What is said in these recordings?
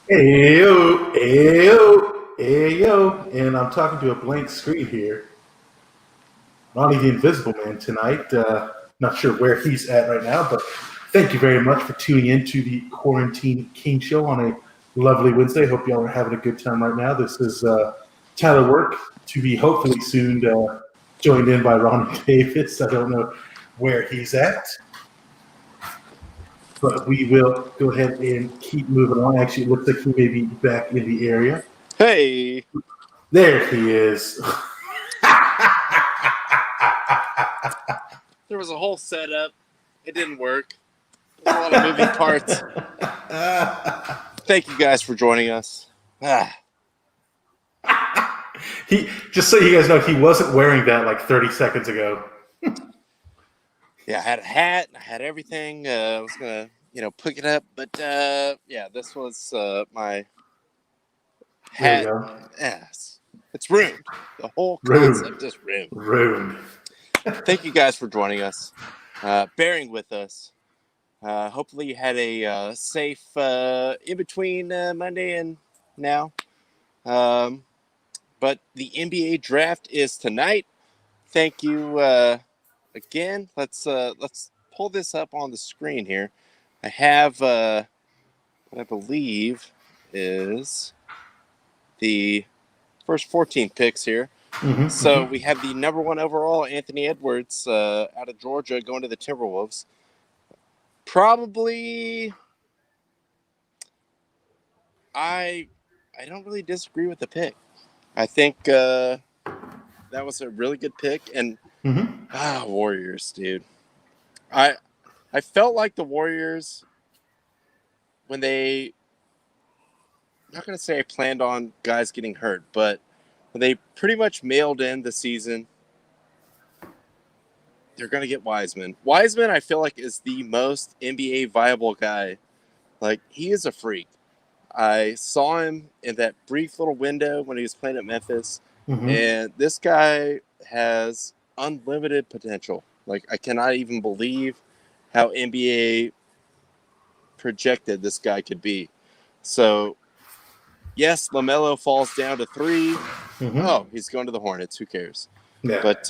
Ayo, ayo, ayo, and I'm talking to a blank screen here. Ronnie the Invisible Man tonight. Not sure where he's at right now, but thank you very much for tuning in to the Quarantine King Show on a lovely Wednesday. Hope y'all are having a good time right now. This is Tyler Work, to be hopefully soon joined in by Ronnie Davis. I don't know where he's at, but we will go ahead and keep moving on. Actually, it looks like he may be back in the area. Hey, There he is. there was a whole setup. It didn't work. There's a lot of moving parts. Thank you guys for joining us. He just so you guys know, he wasn't wearing that like 30 seconds ago. Yeah, I had a hat. I had everything. I was gonna, pick it up, but yeah, this was my There hat. you go. Yes, it's ruined. The whole Rude. concept is ruined. Ruined. Thank you guys for joining us, bearing with us. Hopefully, you had a safe in between Monday and now. But the NBA draft is tonight. Thank you again. Let's pull this up on the screen here. I have what I believe is the first 14 picks here. Mm-hmm, So we have the number 1 overall, Anthony Edwards, out of Georgia, going to the Timberwolves. Probably, I don't really disagree with the pick. I think that was a really good pick, and Warriors, dude. I felt like the Warriors when they, I'm not gonna say I planned on guys getting hurt, but when they pretty much mailed in the season, they're gonna get Wiseman. Wiseman, I feel like, is the most NBA viable guy. Like, he is a freak. I saw him in that brief little window when he was playing at Memphis, and this guy has unlimited potential. Like, I cannot even believe how NBA projected this guy could be. So, yes, LaMelo falls down to 3. Oh, he's going to the Hornets. Who cares? Yeah. But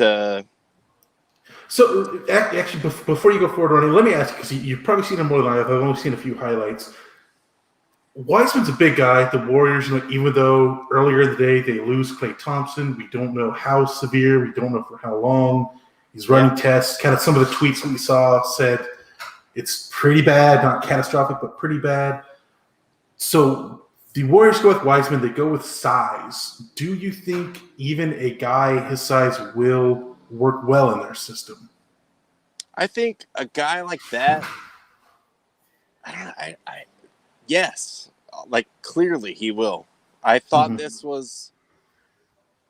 so actually, before you go forward, Ronnie, let me ask you, because you've probably seen him more than I have. I've only seen a few highlights. Wiseman's a big guy. The Warriors, even though earlier in the day they lose Klay Thompson, we don't know how severe. We don't know for how long. He's running tests. Kind of some of the tweets that we saw said it's pretty bad, not catastrophic, but pretty bad. So the Warriors go with Wiseman. They go with size. Do you think even a guy his size will work well in their system? I think a guy like that, yes, like, clearly he will. I thought this was,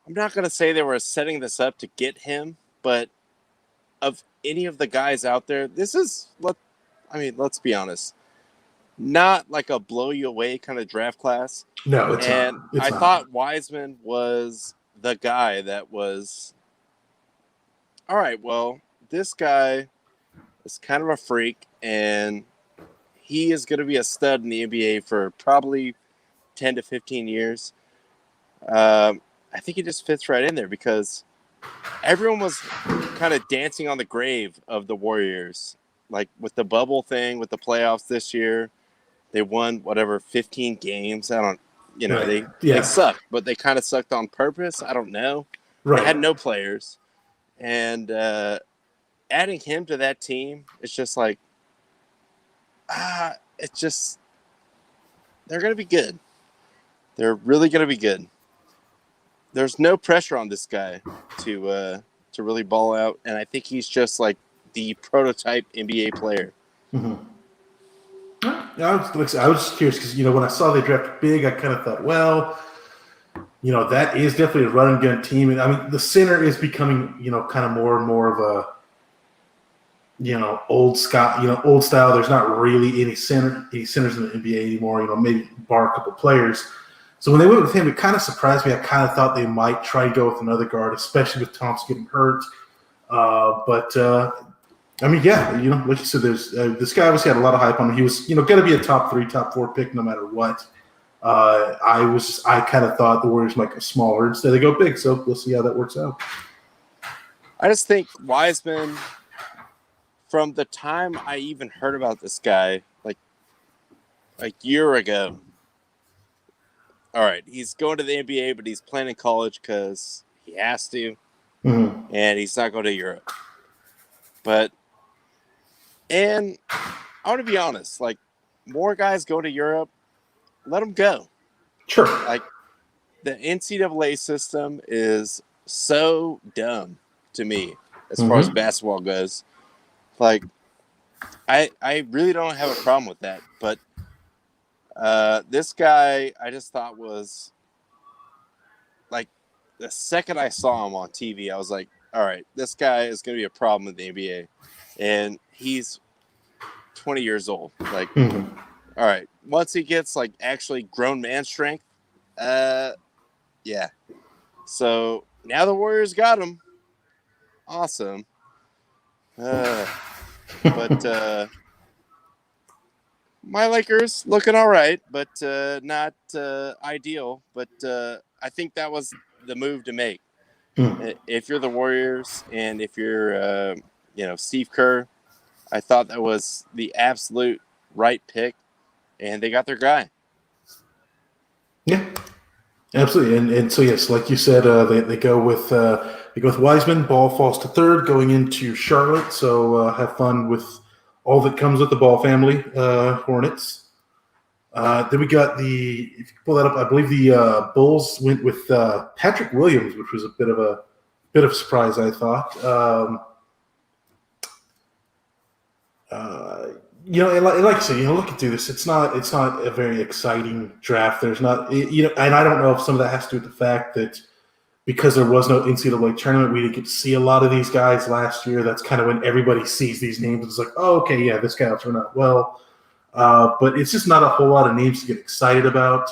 I'm not going to say they were setting this up to get him, but of any of the guys out there, this is, let's be honest, not like a blow you away kind of draft class. No, it's and not. It's I not. thought Wiseman was the guy that was, all right, well, this guy is kind of a freak, and he is going to be a stud in the NBA for probably 10 to 15 years. I think he just fits right in there because everyone was kind of dancing on the grave of the Warriors. Like, with the bubble thing, with the playoffs this year, they won 15 games. I don't, they sucked, but they kind of sucked on purpose. I don't know. Right. They had no players. And adding him to that team, it's just like, it's just, they're going to be good. They're really going to be good. There's no pressure on this guy to really ball out, and I think he's just like the prototype NBA player. I was just curious because when I saw they drafted big, I kind of thought, well, that is definitely a run and gun team, and I mean the center is becoming kind of more and more of a old style. There's not really any centers in the NBA anymore. Maybe bar a couple players. So when they went with him, it kind of surprised me. I kind of thought they might try and go with another guard, especially with Thompson getting hurt. But I mean, yeah, like you said, there's this guy obviously had a lot of hype on him. He was, going to be a top 3, top 4 pick no matter what. I kind of thought the Warriors might go smaller. Instead, they go big. So we'll see how that works out. I just think Wiseman, from the time I even heard about this guy, like a year ago, all right, he's going to the NBA, but he's playing in college because he has to, and he's not going to Europe. And I want to be honest, like, more guys go to Europe, let them go. Sure. Like, the NCAA system is so dumb to me as far as basketball goes. Like, I really don't have a problem with that. But this guy, I just thought was, like, the second I saw him on TV, I was like, all right, this guy is going to be a problem in the NBA. And he's 20 years old. Like, all right, once he gets, like, actually grown man strength, yeah. So now the Warriors got him. Awesome. But my Lakers looking all right, but not ideal. But I think that was the move to make. If you're the Warriors and if you're, Steve Kerr, I thought that was the absolute right pick, and they got their guy. Yeah, absolutely. And so yes, like you said, they go with Wiseman. Ball falls to third, going into Charlotte. So have fun with all that comes with the Ball family, Hornets. Then we got if you pull that up, I believe the Bulls went with Patrick Williams, which was a bit of a surprise, I thought. And like you said, looking through this, it's not a very exciting draft. There's not, and I don't know if some of that has to do with the fact that because there was no NCAA tournament, we didn't get to see a lot of these guys last year. That's kind of when everybody sees these names. It's like, oh, okay, yeah, this guy will turn out well. But it's just not a whole lot of names to get excited about.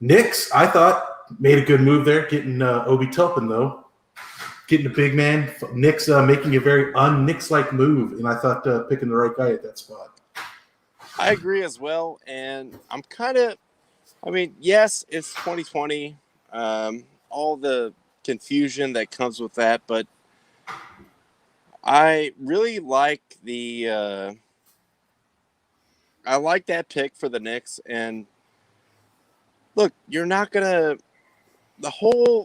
Knicks, I thought, made a good move there, getting Obi Toppin, though. Getting a big man. Knicks making a very un-Knicks-like move, and I thought picking the right guy at that spot. I agree as well, and I'm kind of – yes, it's 2020, all the confusion that comes with that, but I really like I like that pick for the Knicks, and look, you're not going to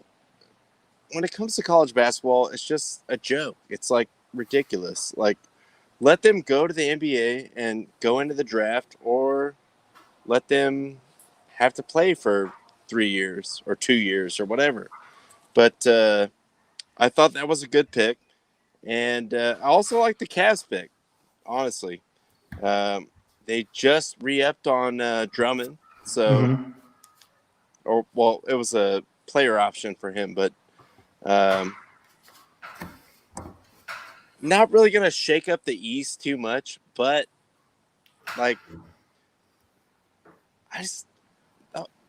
– when it comes to college basketball, it's just a joke. It's like ridiculous. Like, let them go to the NBA and go into the draft, or let them have to play for 3 years or 2 years or whatever. But I thought that was a good pick. And I also like the Cavs pick, honestly. They just re-upped on Drummond. So, it was a player option for him, but not really going to shake up the East too much, but like,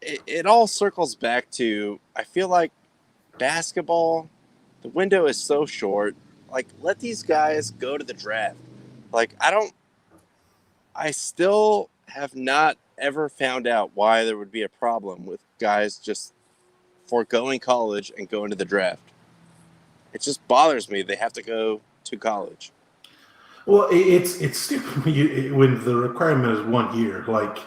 it all circles back to, I feel like basketball, the window is so short. Like, let these guys go to the draft. Like, I still have not ever found out why there would be a problem with guys just foregoing college and going to the draft. It just bothers me they have to go to college. Well, it's stupid when the requirement is 1 year. Like,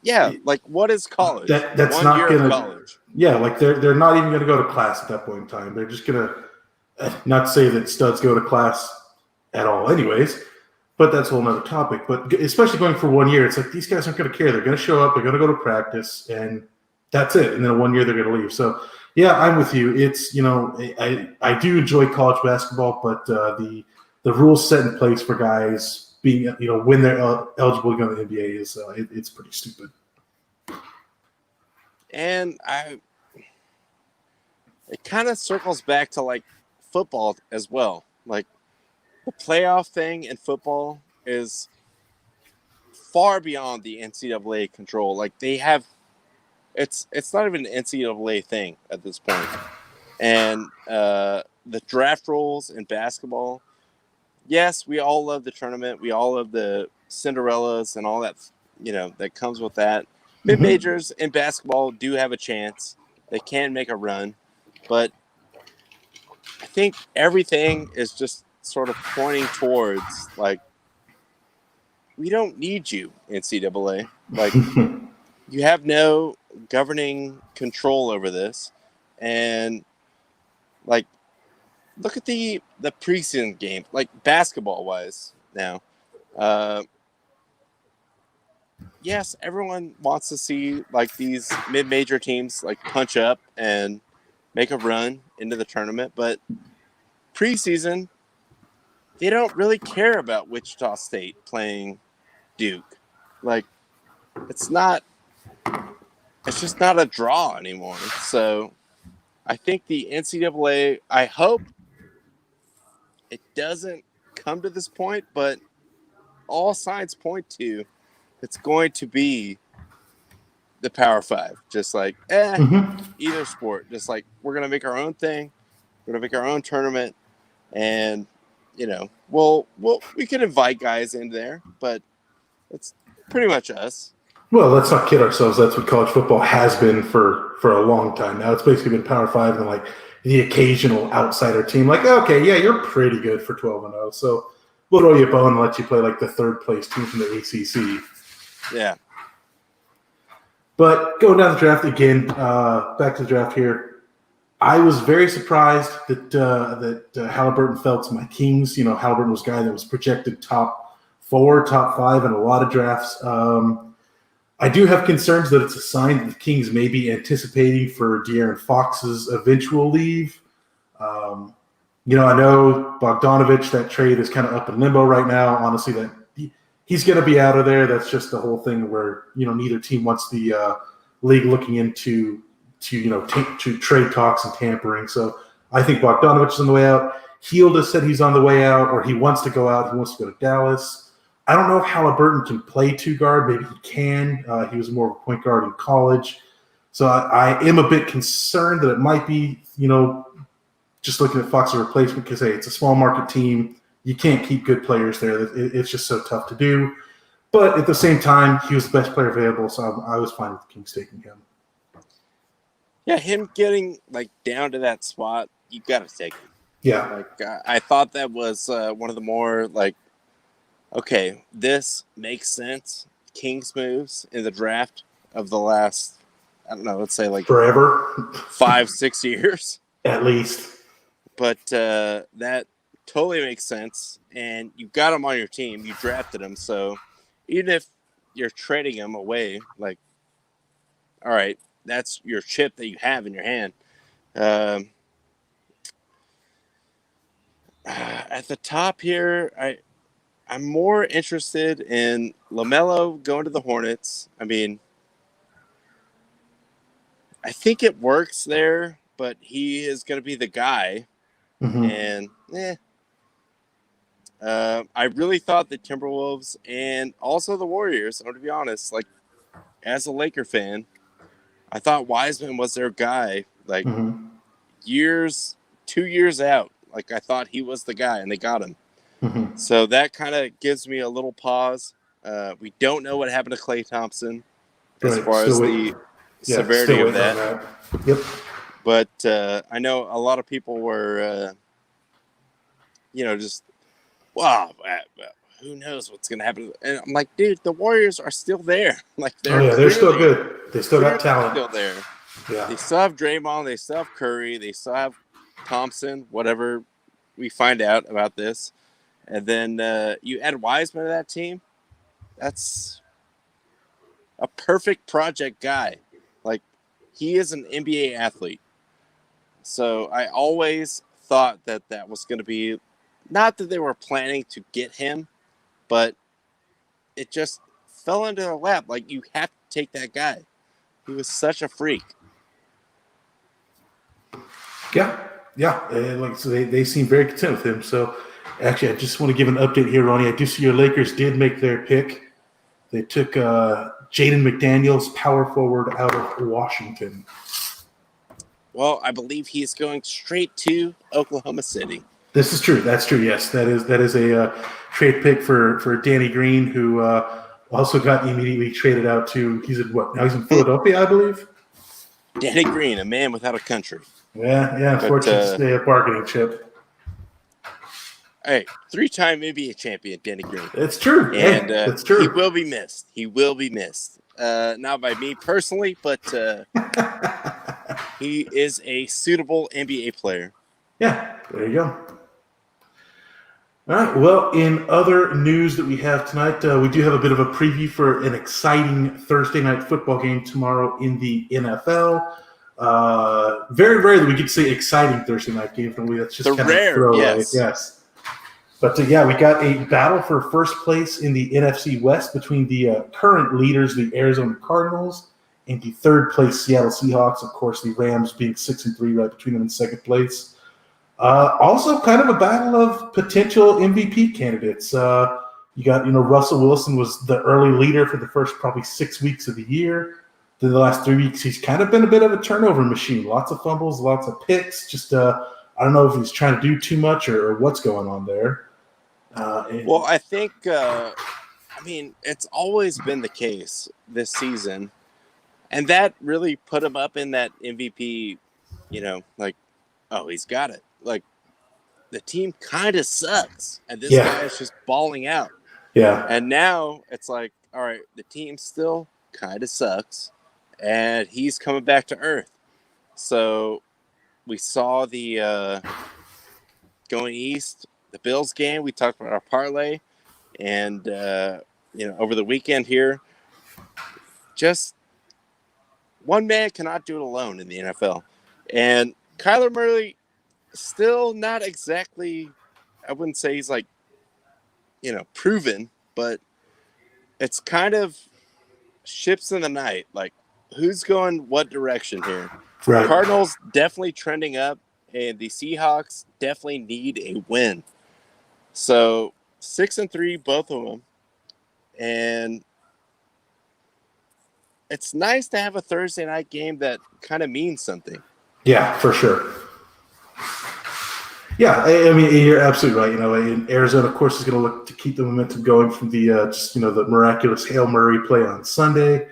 yeah, like what is college? That's 1 not year gonna. Of college. Yeah, like they're not even gonna go to class at that point in time. They're just gonna not say that studs go to class at all, anyways. But that's a whole nother topic. But especially going for 1 year, it's like these guys aren't going to care. They're going to show up. They're going to go to practice, and that's it. And then 1 year they're going to leave. So, yeah, I'm with you. It's I do enjoy college basketball, but the rules set in place for guys being when they're eligible to go to the NBA is it's pretty stupid. And it kind of circles back to like football as well. Like, the playoff thing in football is far beyond the NCAA control. Like, they have, it's not even an NCAA thing at this point. And the draft rules in basketball, yes, we all love the tournament. We all love the Cinderellas and all that, that comes with that. Mid-majors in basketball do have a chance. They can make a run, but I think everything is just sort of pointing towards, like, we don't need you, NCAA. Like, you have no governing control over this. And, like, look at the preseason game, like, basketball-wise now. Yes, everyone wants to see, like, these mid-major teams, like, punch up and make a run into the tournament, but preseason, they don't really care about Wichita State playing Duke. Like, it's just not a draw anymore. So I think the NCAA, I hope it doesn't come to this point, but all signs point to it's going to be the Power Five. Just like, either sport. Just like, we're going to make our own thing. We're going to make our own tournament. And, you know, we can invite guys in there, but it's pretty much us. Well, let's not kid ourselves. That's what college football has been for a long time now. It's basically been Power Five and like the occasional outsider team. Like, okay, yeah, you're pretty good for 12-0, so we'll throw you a bone and let you play like the third place team from the ACC. Yeah. But going down the draft again, back to the draft here. I was very surprised that Halliburton fell to my Kings. You know, Halliburton was a guy that was projected top 4, top 5 in a lot of drafts. I do have concerns that it's a sign that the Kings may be anticipating for De'Aaron Fox's eventual leave. You know, I know Bogdanovich, that trade is kind of up in limbo right now. Honestly, that he's going to be out of there. That's just the whole thing where, you know, neither team wants the league looking into to trade talks and tampering. So I think Bogdanovich is on the way out. Hield has said he's on the way out, or he wants to go out. He wants to go to Dallas. I don't know if Halliburton can play 2-guard. Maybe he can. He was more of a point guard in college. So I am a bit concerned that it might be, you know, just looking at Fox's replacement because, hey, it's a small market team. You can't keep good players there. It's just so tough to do. But at the same time, he was the best player available, so I was fine with the Kings taking him. Yeah, him getting, like, down to that spot, you got to take him. Yeah. Like, I thought that was one of the more, like, okay, this makes sense. Kings moves in the draft of the last, I don't know, let's say like forever, 5-6 years. At least. But that totally makes sense. And you got him on your team. You drafted him. So even if you're trading him away, like, all right, that's your chip that you have in your hand. At the top here, I'm more interested in LaMelo going to the Hornets. I mean, I think it works there, but he is going to be the guy. And, I really thought the Timberwolves and also the Warriors, I'm going to be honest, like, as a Laker fan, I thought Wiseman was their guy, like, 2 years out. Like, I thought he was the guy, and they got him. So that kind of gives me a little pause. We don't know what happened to Klay Thompson as far as the severity of that. Yep. But I know a lot of people were, just, wow, who knows what's going to happen. And I'm like, dude, the Warriors are still there. Like, they're still good. They still got talent. Still there. Yeah. They still have Draymond. They still have Curry. They still have Thompson, whatever we find out about this. And then you add Wiseman to that team. That's a perfect project guy. Like, he is an NBA athlete. So I always thought that was going to be, not that they were planning to get him, but it just fell into their lap. Like, you have to take that guy. He was such a freak. Yeah. So they seem very content with him. So, actually, I just want to give an update here, Ronnie. I do see your Lakers did make their pick. They took Jaden McDaniels, power forward out of Washington. Well, I believe he's going straight to Oklahoma City. This is true. That's true. Yes, that is a trade pick for Danny Green, who also got immediately traded out to, he's in Philadelphia, I believe. Danny Green, a man without a country. Yeah, unfortunate to stay a bargaining chip. Hey, 3-time NBA champion, Danny Green. It's true. And that's true. He will be missed. Not by me personally, but he is a suitable NBA player. Yeah, there you go. All right. Well, in other news that we have tonight, we do have a bit of a preview for an exciting Thursday night football game tomorrow in the NFL. Very rare that we get to say exciting Thursday night game. That's just kind rare, of throwaway. yes. But we got a battle for first place in the NFC West between the current leaders, the Arizona Cardinals, and the third place Seattle Seahawks. Of course, the Rams being 6-3, right between them in second place. Also, kind of a battle of potential MVP candidates. You got, Russell Wilson was the early leader for the first probably 6 weeks of the year. Then the last 3 weeks, he's kind of been a bit of a turnover machine. Lots of fumbles, lots of picks. Just I don't know if he's trying to do too much or what's going on there. Well, I think, it's always been the case this season. And that really put him up in that MVP, he's got it. Like, the team kind of sucks. And this guy is just balling out. Yeah. And now it's like, all right, the team still kind of sucks. And he's coming back to earth. So we saw the going east, the Bills game. We talked about our parlay. And, over the weekend here, just one man cannot do it alone in the NFL. And Kyler Murray, still not exactly, I wouldn't say he's proven, but it's kind of ships in the night. Like, who's going what direction here? Right. Cardinals definitely trending up, and the Seahawks definitely need a win. So 6-3, both of them. And it's nice to have a Thursday night game that kind of means something. Yeah, for sure. Yeah, I mean, you're absolutely right. And Arizona, of course, is going to look to keep the momentum going from the the miraculous Hail Murray play on Sunday.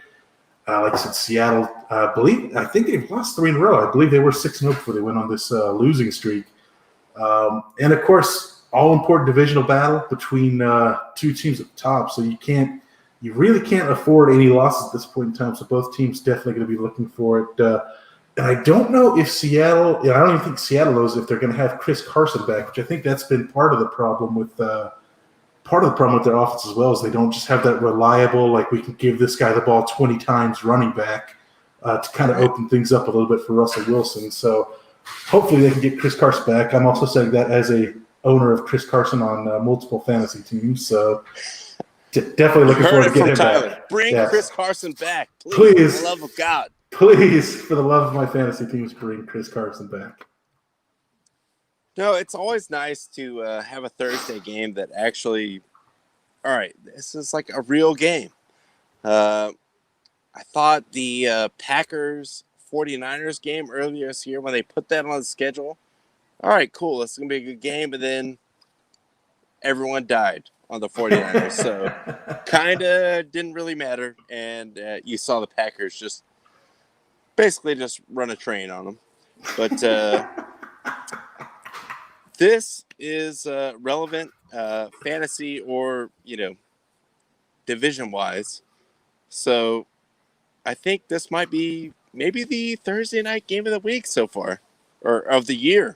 Like I said, Seattle, I think they've lost 3 in a row. I believe they were 6-0 before they went on this losing streak. And of course, all important divisional battle between 2 teams at the top. So you really can't afford any losses at this point in time. So both teams definitely going to be looking for it. And I don't know if Seattle. I don't even think Seattle knows if they're going to have Chris Carson back, which I think that's been part of the problem with their offense as well. Is they don't just have that reliable, like, we can give this guy the ball 20 times running back to kind of open things up a little bit for Russell Wilson. So hopefully they can get Chris Carson back. I'm also saying that as a owner of Chris Carson on multiple fantasy teams. So definitely looking forward to getting him back. Bring Chris Carson back, please. For the love of God. Please, for the love of my fantasy teams, bring Chris Carson back. No, it's always nice to have a Thursday game that actually, all right, this is like a real game. I thought the Packers 49ers game earlier this year, when they put that on the schedule, all right, cool, this is going to be a good game, but then everyone died on the 49ers. So kind of didn't really matter. And you saw the Packers basically just run a train on them. But this is relevant fantasy or, division-wise. So I think this might be maybe the Thursday night game of the week so far, or of the year.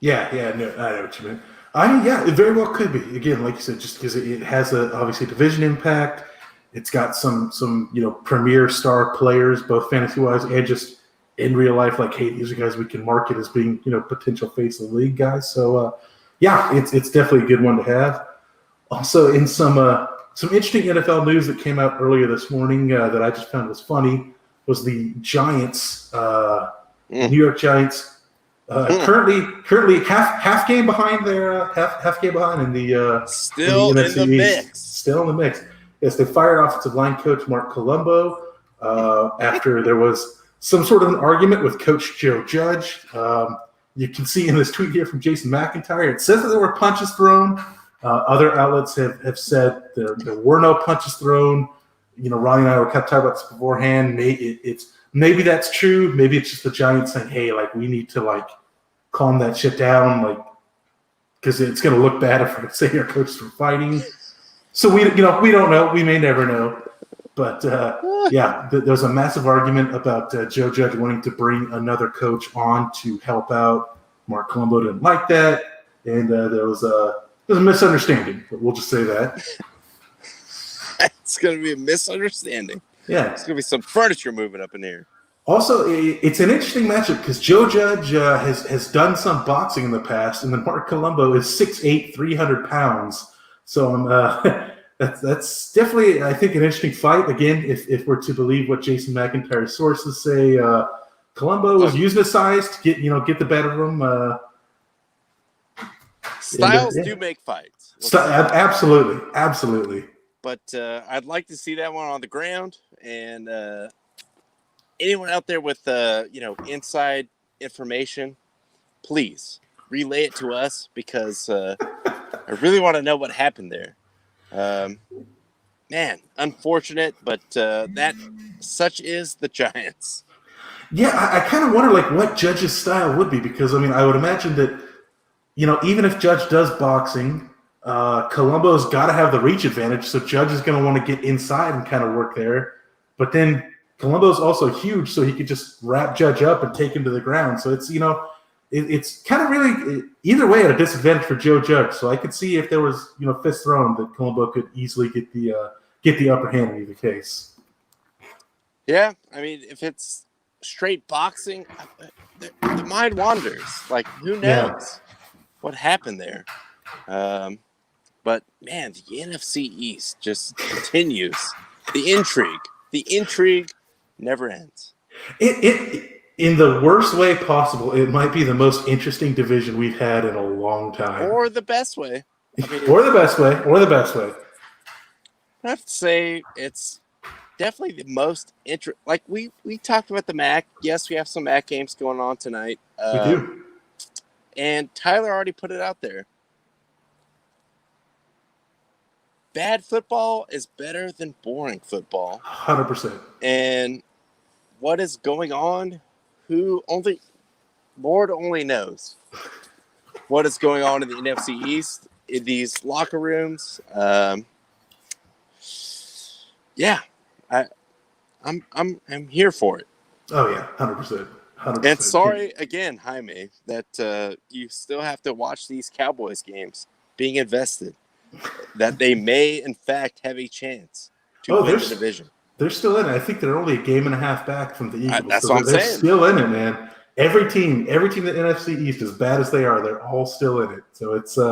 Yeah, no, I know what you mean. I mean, yeah, it very well could be. Again, like you said, just because it has obviously division impact. It's got some premier star players, both fantasy-wise and just in real life. Like, hey, these are guys we can market as being potential face of the league guys. So it's definitely a good one to have. Also, in some interesting NFL news that came out earlier this morning that I just found was funny was the Giants, New York Giants. Currently half game behind their half game behind in the still in the mix. Still in the mix. Yes, they fired offensive line coach Mark Colombo after there was some sort of an argument with Coach Joe Judge. You can see in this tweet here from Jason McIntyre, it says that there were punches thrown. Other outlets have said there were no punches thrown. Ronnie and I were kind of talking about this beforehand. Maybe that's true. Maybe it's just the Giants saying, "Hey, like we need to like calm that shit down, like because it's going to look bad if we're saying our coaches were fighting." So we don't know. We may never know. But there's a massive argument about Joe Judge wanting to bring another coach on to help out. Mark Colombo didn't like that, and there was a misunderstanding. But we'll just say that. It's going to be a misunderstanding. Yeah. It's going to be some furniture moving up in here. Also, it's an interesting matchup because Joe Judge has done some boxing in the past, and then Mark Colombo is 6'8", 300 pounds. So that's definitely, I think, an interesting fight. Again, if we're to believe what Jason McIntyre's sources say, Colombo is using his size to get the better of him. Styles do make fights. Absolutely. But I'd like to see that one on the ground. And anyone out there with inside information, please relay it to us because I really want to know what happened there. Man, unfortunate, but such is the Giants. Yeah, I kind of wonder what Judge's style would be because I would imagine that even if Judge does boxing. Colombo's got to have the reach advantage, so Judge is going to want to get inside and kind of work there. But then Colombo's also huge, so he could just wrap Judge up and take him to the ground. So it's it's kind of really either way at a disadvantage for Joe Judge. So I could see if there was fist thrown that Colombo could easily get the upper hand in either case. Yeah, if it's straight boxing, the mind wanders. Like who knows what happened there. But man, the NFC East just continues. The intrigue never ends. It in the worst way possible, it might be the most interesting division we've had in a long time. Or the best way. Or the best way. I have to say it's definitely the most interesting. Like we talked about the MAC. Yes, we have some MAC games going on tonight. We do. And Tyler already put it out there. Bad football is better than boring football. 100%. And what is going on? Lord only knows what is going on in the NFC East in these locker rooms. I'm here for it. Oh yeah, 100%. And sorry again, Jaime, that you still have to watch these Cowboys games being invested. That they may, in fact, have a chance to win the division. They're still in it. I think they're only a game and a half back from the Eagles. That's what I'm saying. They're still in it, man. Every team in the NFC East, as bad as they are, they're all still in it. So it's you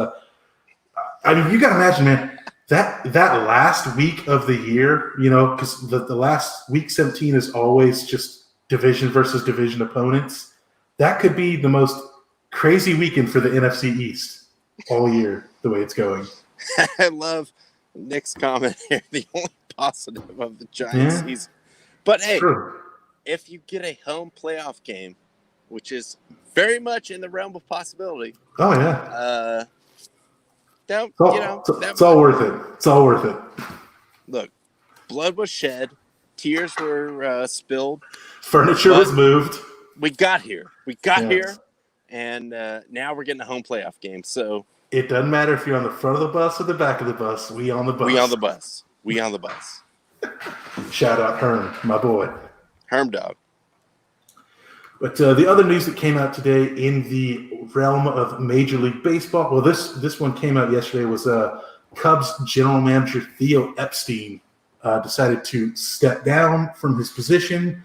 got to imagine, man, that last week of the year, because the last week 17 is always just division versus division opponents. That could be the most crazy weekend for the NFC East all year, the way it's going. I love Nick's comment here. The only positive of the Giants season. But hey, if you get a home playoff game, which is very much in the realm of possibility. Oh yeah. It's all worth it. It's all worth it. Look, blood was shed, tears were spilled, furniture was moved. We got here. And now we're getting a home playoff game. So. It doesn't matter if you're on the front of the bus or the back of the bus. We on the bus. We on the bus. Shout out Herm, my boy. Herm dog. But the other news that came out today in the realm of Major League Baseball, well, this one came out yesterday, was Cubs general manager Theo Epstein decided to step down from his position.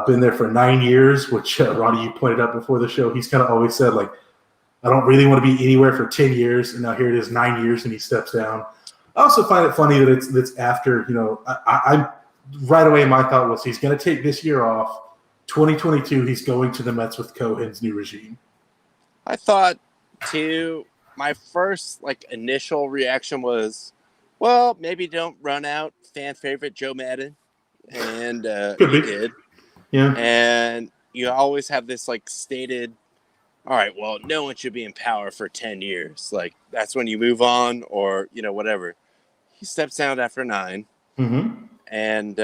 Been there for 9 years, which Ronnie, you pointed out before the show. He's kind of always said, like, I don't really want to be anywhere for 10 years, and now here it is 9 years, and he steps down. I also find it funny that it's after, I right away my thought was he's going to take this year off. 2022, he's going to the Mets with Cohen's new regime. I thought, too, my first initial reaction was, well, maybe don't run out fan favorite Joe Madden, and he did. Yeah. And you always have this stated, all right, well, no one should be in power for 10 years. Like, that's when you move on or, whatever. He steps down after 9. Mm-hmm. And,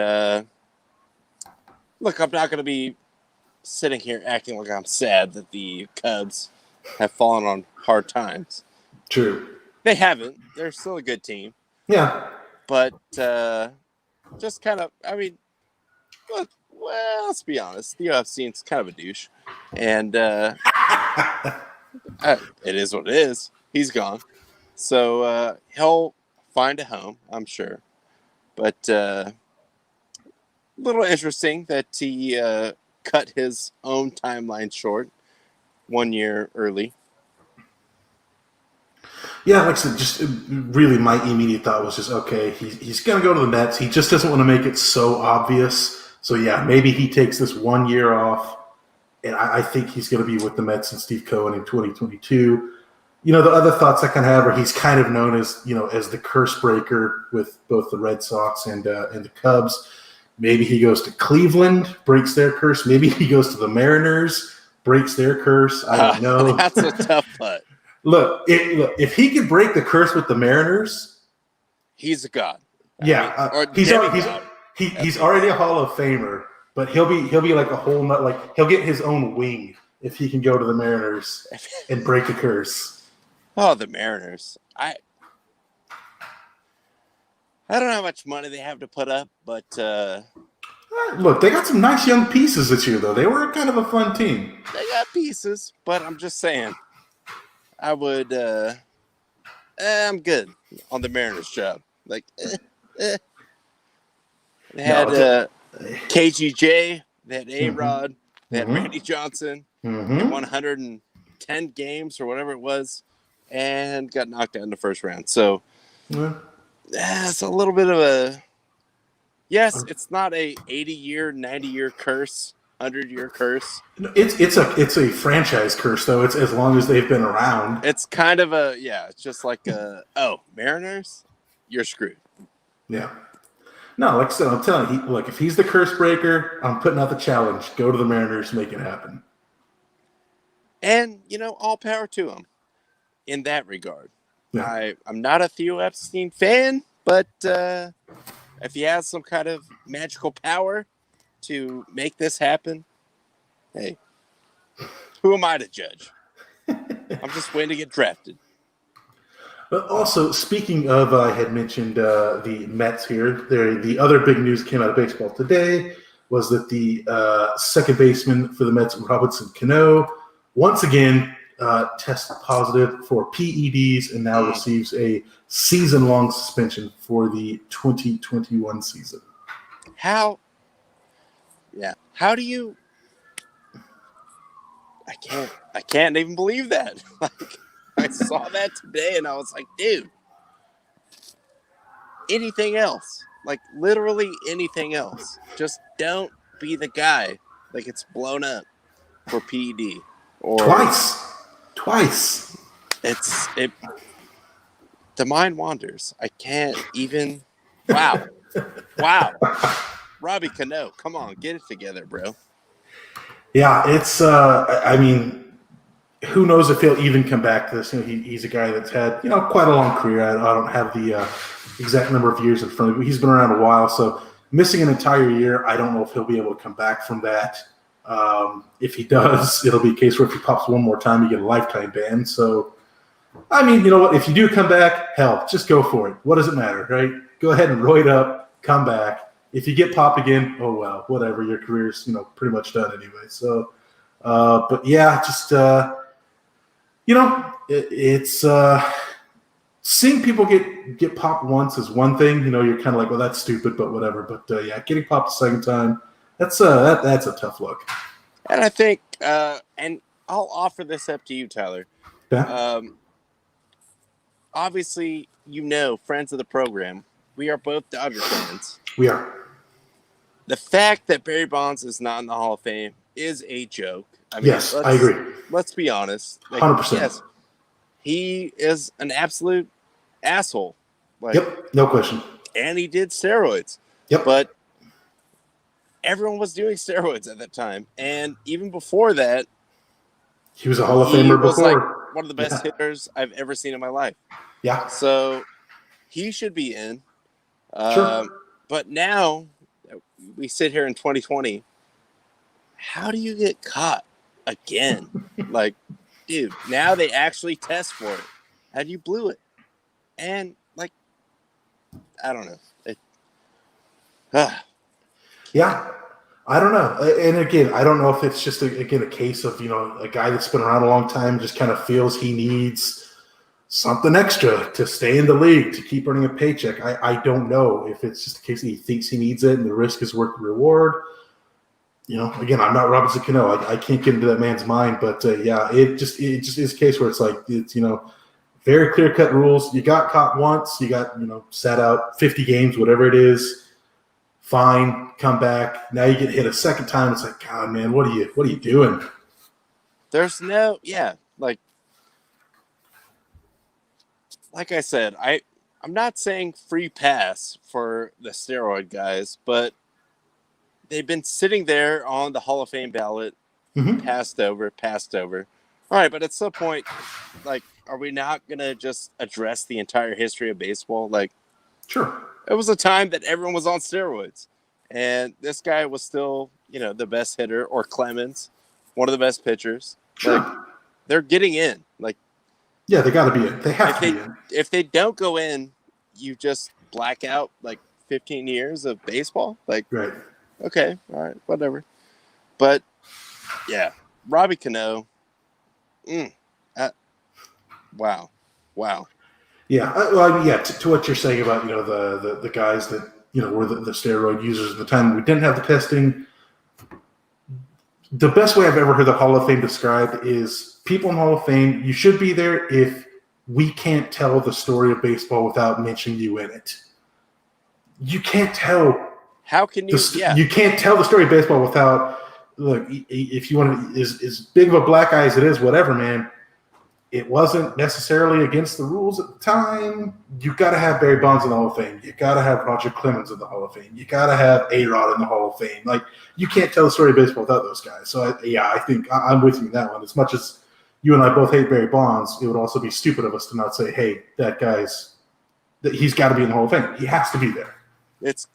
look, I'm not going to be sitting here acting like I'm sad that the Cubs have fallen on hard times. True. They haven't. They're still a good team. Yeah. But just kind of, well, let's be honest. Theo Epstein's kind of a douche. And it is what it is. He's gone. So he'll find a home, I'm sure. But a little interesting that he cut his own timeline short 1 year early. Yeah, like I said, just really my immediate thought was just, okay, he's going to go to the Mets. He just doesn't want to make it so obvious. So, yeah, maybe he takes this 1 year off, and I think he's going to be with the Mets and Steve Cohen in 2022. The other thoughts I kind of have are he's kind of known as, as the curse breaker with both the Red Sox and the Cubs. Maybe he goes to Cleveland, breaks their curse. Maybe he goes to the Mariners, breaks their curse. I don't know. That's a tough putt. Look, if he could break the curse with the Mariners, he's a god. He's already a Hall of Famer, but he'll be like a whole nut. Like he'll get his own wing if he can go to the Mariners and break the curse. Oh, the Mariners! I don't know how much money they have to put up, but look, they got some nice young pieces this year, though. They were kind of a fun team. They got pieces, but I'm just saying. I would, I'm good on the Mariners job. Like, They had KGJ, they had A-Rod, they had Randy Johnson, they won 110 games or whatever it was, and got knocked out in the first round. So, it's a little bit of a, yes, it's not a 80-year, 90-year curse. 100-year curse. It's a franchise curse though. It's as long as they've been around. It's kind of it's just like Mariners, you're screwed. Yeah. No, like I said, I'm telling you, look, if he's the curse breaker, I'm putting out the challenge. Go to the Mariners, make it happen. And all power to him in that regard. Yeah. I'm not a Theo Epstein fan, but if he has some kind of magical power to make this happen, hey, who am I to judge? I'm just waiting to get drafted. But also, speaking of, I had mentioned the Mets here. The other big news came out of baseball today was that the second baseman for the Mets, Robinson Cano, once again tested positive for PEDs and now receives a season-long suspension for the 2021 season. How? Yeah. How do you? I can't even believe that. Like, I saw that today and I was like, dude, anything else? Like literally anything else. Just don't be the guy that gets blown up for PED. Or Twice. The mind wanders. I can't even. Wow. Robbie Cano, come on, get it together, bro. Yeah, it's. I mean, who knows if he'll even come back to this? He's a guy that's had quite a long career. I don't have the exact number of years in front of me. He's been around a while, so missing an entire year, I don't know if he'll be able to come back from that. If he does, it'll be a case where if he pops one more time, you get a lifetime ban. So, I mean, you know what? If you do come back, hell, just go for it. What does it matter, right? Go ahead and roid up, come back. If you get popped again, oh well, whatever. Your career's pretty much done anyway. So, but yeah, just it's seeing people get popped once is one thing. You're kind of like, well, that's stupid, but whatever. But yeah, getting popped a second time, that's a tough look. And I think, and I'll offer this up to you, Tyler. Yeah. Obviously, friends of the program, we are both Dodger fans. We are. The fact that Barry Bonds is not in the Hall of Fame is a joke. I mean, yes, I agree. Let's be honest. 100%. Yes, he is an absolute asshole. Yep, no question. And he did steroids. Yep. But everyone was doing steroids at that time. And even before that, He was a Hall of He Famer was like before. one of the best hitters I've ever seen in my life. Yeah, So he should be in. sure. But now we sit here in 2020. How do you get caught again? Like, dude, now they actually test for it. And you blew it. And, like, I don't know. Yeah, I don't know. And again, I don't know if it's just a case of a guy that's been around a long time just kind of feels he needs something extra to stay in the league to keep earning a paycheck. I don't know if it's just a case that he thinks he needs it and the risk is worth the reward. Again, I'm not Robinson Cano. I can't get into that man's mind, but yeah, it just is a case where it's like it's very clear cut rules. You got caught once, you got sat out 50 games, whatever it is. Fine, come back. Now you get hit a second time. It's like, God, man, what are you doing? There's no, like I said, I'm not saying free pass for the steroid guys, but they've been sitting there on the Hall of Fame ballot, passed over. All right, but at some point, like, are we not gonna just address the entire history of baseball? Like, Sure. it was a time that everyone was on steroids, and this guy was still, the best hitter, or Clemens, one of the best pitchers. Sure. Like, they're getting in. Like, yeah, they got to be in. They have to be in. If they don't go in, you just black out like 15 years of baseball. Like, right. Okay, all right, whatever. But yeah, Robbie Cano. Wow. Yeah, to what you're saying about the guys that were the steroid users at the time we didn't have the testing. The best way I've ever heard the Hall of Fame described is people in the Hall of Fame. You should be there if we can't tell the story of baseball without mentioning you in it. You can't tell. How can you? You can't tell the story of baseball without. Look, if you want to, as big of a black eye as it is, whatever, man. It wasn't necessarily against the rules at the time. You got to have Barry Bonds in the Hall of Fame. You got to have Roger Clemens in the Hall of Fame. You got to have A-Rod in the Hall of Fame. Like, you can't tell the story of baseball without those guys. So, I think I'm with you in that one. As much as you and I both hate Barry Bonds, it would also be stupid of us to not say, hey, he's got to be in the Hall of Fame. He has to be there. It's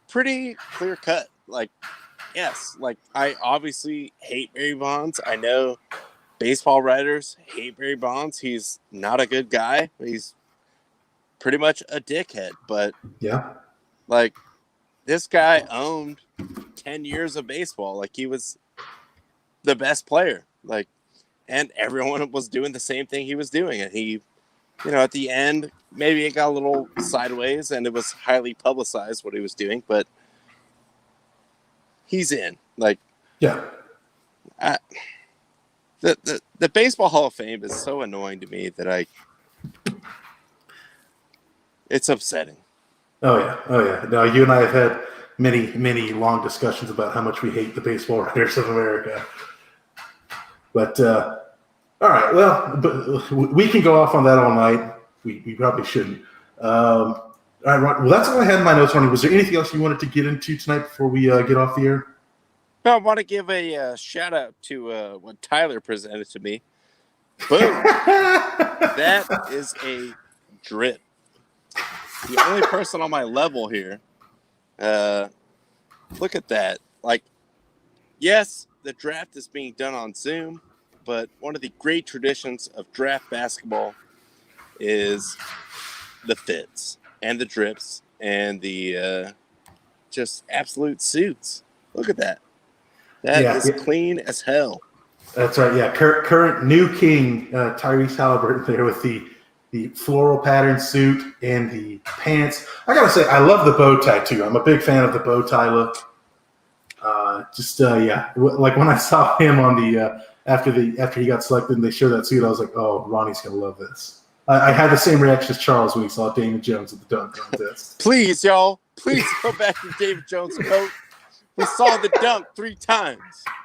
pretty clear cut. Like, yes, like, I obviously hate Barry Bonds. I know baseball writers hate Barry Bonds. He's not a good guy. He's pretty much a dickhead. But yeah, like, this guy owned 10 years of baseball. Like, he was the best player. Like, and everyone was doing the same thing he was doing. And he, at the end, maybe it got a little sideways and it was highly publicized what he was doing. But he's in. Like, yeah. The Baseball Hall of Fame is so annoying to me that it's upsetting. Oh yeah. No, you and I have had many long discussions about how much we hate the baseball writers of America. But all right, well, but we can go off on that all night. We probably shouldn't. All right, Ron, well, that's all I had in my notes, Ronnie. Was there anything else you wanted to get into tonight before we get off the air? I want to give a shout out to what Tyler presented to me. Boom. That is a drip. The only person on my level here. Look at that. Like, yes, the draft is being done on Zoom, but one of the great traditions of draft basketball is the fits and the drips and the just absolute suits. Look at that. That is clean as hell. That's right. Yeah, current new king Tyrese Halliburton there with the floral pattern suit and the pants. I gotta say, I love the bow tie too. I'm a big fan of the bow tie look. Like when I saw him on the after he got selected and they showed that suit, I was like, oh, Ronnie's gonna love this. I had the same reaction as Charles when he saw Damon Jones at the dunk contest. Please, y'all, please go back to David Jones' coat. We saw the dunk 3 times.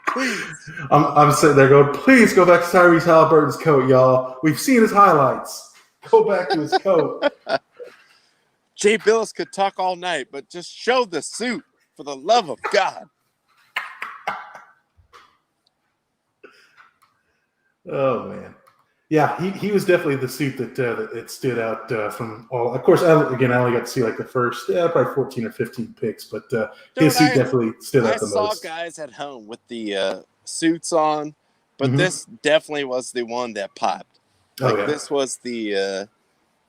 Please. I'm sitting there going, please go back to Tyrese Halliburton's coat, y'all. We've seen his highlights. Go back to his coat. Jay Billis could talk all night, but just show the suit for the love of God. Oh man, yeah, he was definitely the suit that it stood out from all. Of course, I only got to see like the first probably 14 or 15 picks, but his suit definitely stood I out the saw most. guys at home with the suits on, but Mhm. this definitely was the one that popped. Like Oh yeah, this was the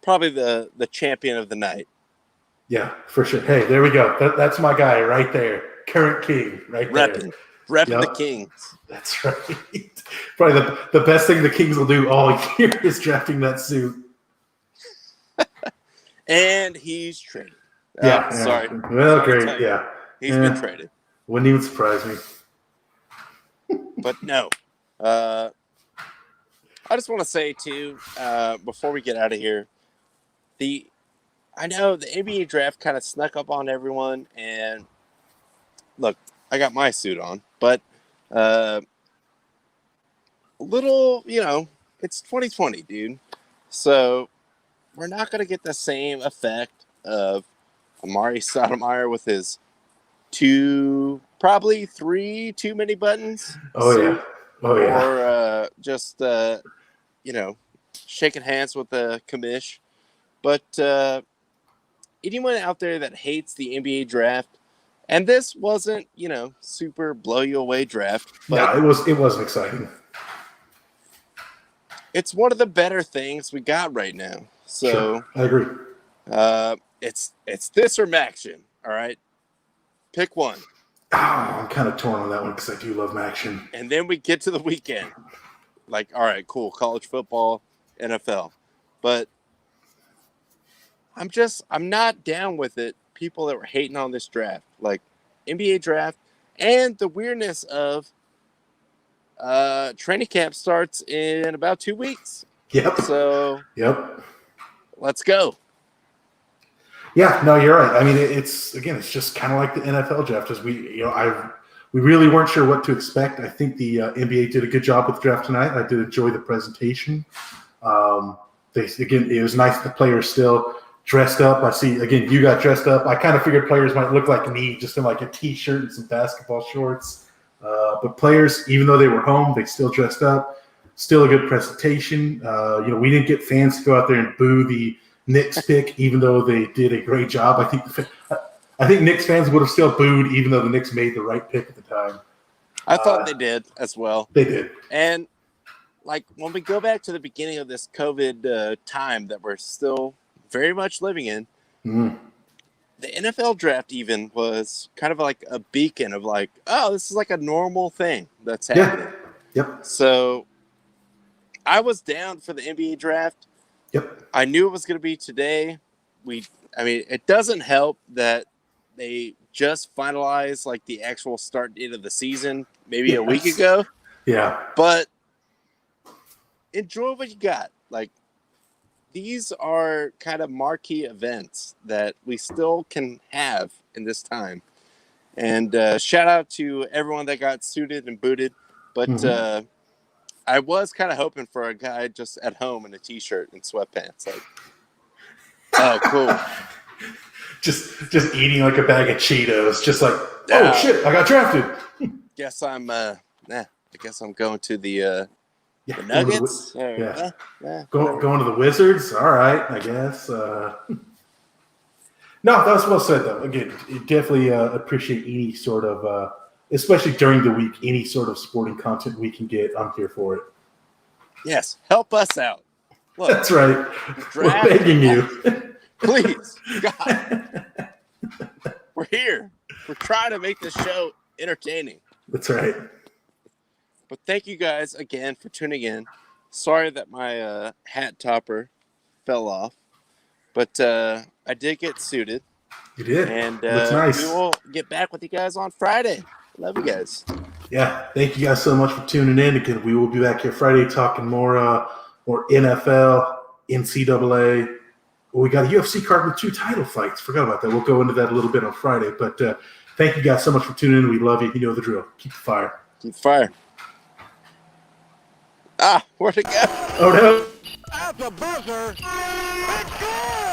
probably the champion of the night. yeah, for sure. Hey, there we go. That's my guy right there, current king right there. Repping the Yep. Kings. That's right. Probably the best thing the Kings will do all year is drafting that suit. And he's traded. Yeah. Sorry. Well, Sorry to great. tell you. Yeah. He's been traded. Wouldn't even surprise me. But no. I just want to say too, before we get out of here, I know the NBA draft kind of snuck up on everyone, and look, I got my suit on, but little, it's 2020, dude. So we're not going to get the same effect of Amari Stoudemire with his probably three too many buttons. Oh suit, yeah. Oh yeah. Or just, shaking hands with the commish. But anyone out there that hates the NBA draft, and this wasn't, super blow you away draft, but No, it wasn't exciting. it's one of the better things we got right now. So sure. I agree. It's this or Maction. All right, pick one. Oh, I'm kind of torn on that one because I do love Maction. And then we get to the weekend. Like, all right, cool, college football, NFL, but I'm not down with it. People that were hating on this draft, like NBA draft, and the weirdness of training camp starts in about 2 weeks. Yep. So yep. Let's go. Yeah, no, you're right. I mean, it's just kind of like the NFL draft. As we really weren't sure what to expect. I think the NBA did a good job with the draft tonight. I did enjoy the presentation. It was nice that the players still dressed up. I see, again, you got dressed up. I kind of figured players might look like me, just in like a T-shirt and some basketball shorts. But players, even though they were home, they still dressed up. Still a good presentation. We didn't get fans to go out there and boo the Knicks pick, even though they did a great job. I think Knicks fans would have still booed, even though the Knicks made the right pick at the time. I thought they did as well. They did. And like when we go back to the beginning of this COVID time that we're still very much living in, the NFL draft even was kind of like a beacon of like, oh, this is like a normal thing that's happening. Yeah. Yep. So I was down for the NBA draft. Yep. I knew it was going to be today. It doesn't help that they just finalized like the actual start date of the season maybe a week ago. Yeah. But enjoy what you got. Like, these are kind of marquee events that we still can have in this time. And shout out to everyone that got suited and booted. But I was kind of hoping for a guy just at home in a T-shirt and sweatpants. Like, oh, cool. just eating like a bag of Cheetos. Just like, oh, shit, I got drafted. Guess I'm going to the Nuggets. Going to the Wizards. All right, I guess. No, that was well said, though. Again, definitely appreciate any sort of, especially during the week, any sort of sporting content we can get. I'm here for it. Yes, help us out. Look, that's right. We're begging you. Please, God. We're here. We're trying to make this show entertaining. That's right. But thank you guys again for tuning in. Sorry that my hat topper fell off. But I did get suited. You did. And looks nice. We will get back with you guys on Friday. Love you guys. Yeah, thank you guys so much for tuning in. Again, we will be back here Friday talking more NFL, NCAA. We got a UFC card with 2 title fights. Forgot about that. We'll go into that a little bit on Friday. But thank you guys so much for tuning in. We love you. You know the drill. Keep the fire. Keep the fire. Where'd it go? Oh, no. At the buzzer, it's good!